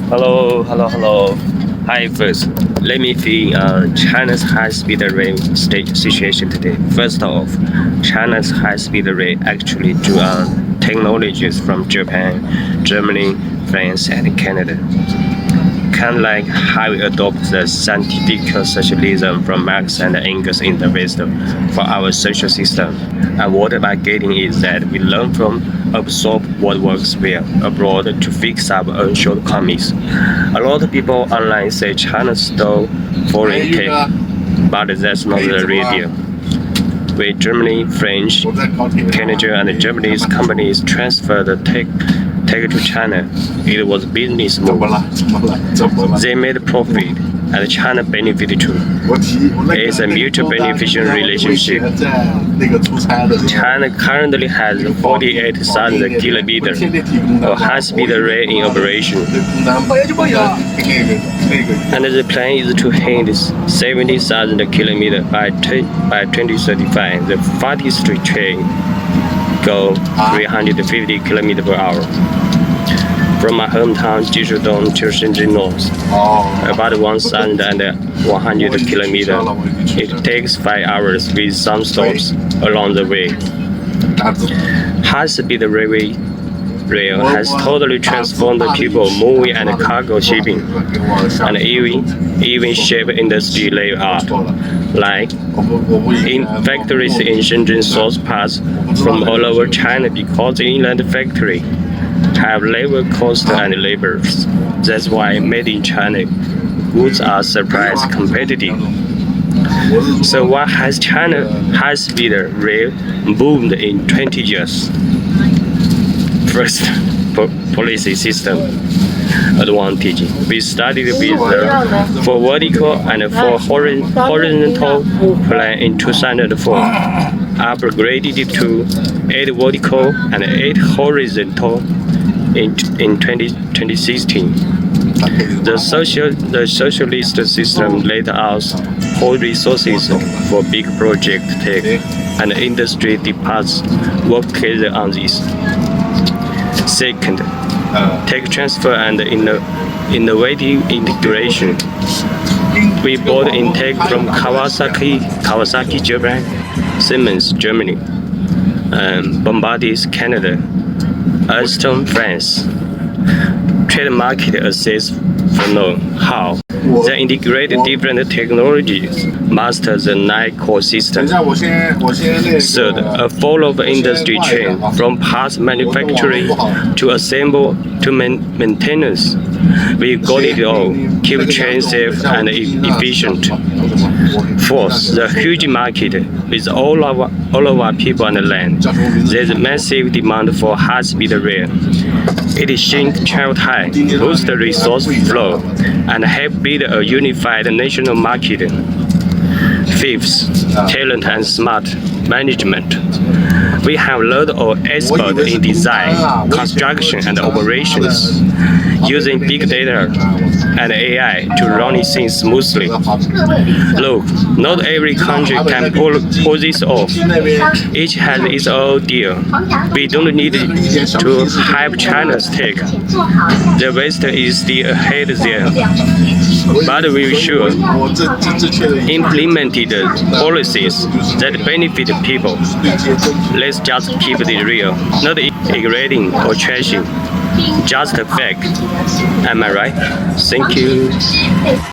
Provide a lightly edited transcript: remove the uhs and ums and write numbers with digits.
Hello. Hi, first, let me see China's high-speed rail state situation today. First off, China's high-speed rail actually drew on technologies from Japan, Germany, France, and Canada. Kind of like how we adopt the scientific socialism from Marx and Engels in the West for our social system. And what I'm getting is that we learn from absorb what works well abroad to fix our own shortcomings. A lot of people online say China stole foreign tech, but that's not the real deal. With Germany, French, Canada, and Japanese companies transferred the tech to China, it was business move. They made profit, and China benefited too. It's a mutual beneficial relationship. China currently has 48,000 kilometers of high-speed rail in operation, and the plan is to hit 70,000 kilometers by 2035. The fastest train go 350 kilometers per hour. From my hometown Jishudong to Shenzhen North, about 1,100 kilometers. It takes 5 hours with some stops along the way. High-speed rail has totally transformed the people moving and cargo shipping, and even shaped industry layout. Like in factories in Shenzhen source parts from all over China because the inland factory have lower cost and labors. That's why made in China goods are surprise competitive. So why has China high-speed rail boomed in 20 years? First, policy system advantage. We started with for vertical and for horizontal plan in 2004, upgraded to 8 vertical and 8 horizontal in 2016. The socialist system laid out whole resources for big project tech, and industry departments work together on this. Second, tech transfer and innovative integration. We bought in tech from Kawasaki Japan, Siemens Germany, Bombardier Canada, Alstom France. Trade market access for know-how. They integrate different technologies, master the 9 core system. Third, a follow industry chain from parts manufacturing to assemble to maintenance. We got it all, keep chain safe and efficient. Fourth, the huge market with all of our people on the land. There's a massive demand for high-speed rail. It shrink travel time, boost the resource flow, and help build a unified national market. Fifth, talent and smart management. We have a lot of experts in design, construction, and operations, using big data and AI to run things smoothly. Look, not every country can pull this off. Each has its own deal. We don't need to hype China's tech. The West is still ahead there. But we should implement policies that benefit people. Let's just keep it real, not ignoring or trashing. Just a fact. Am I right? Thank you.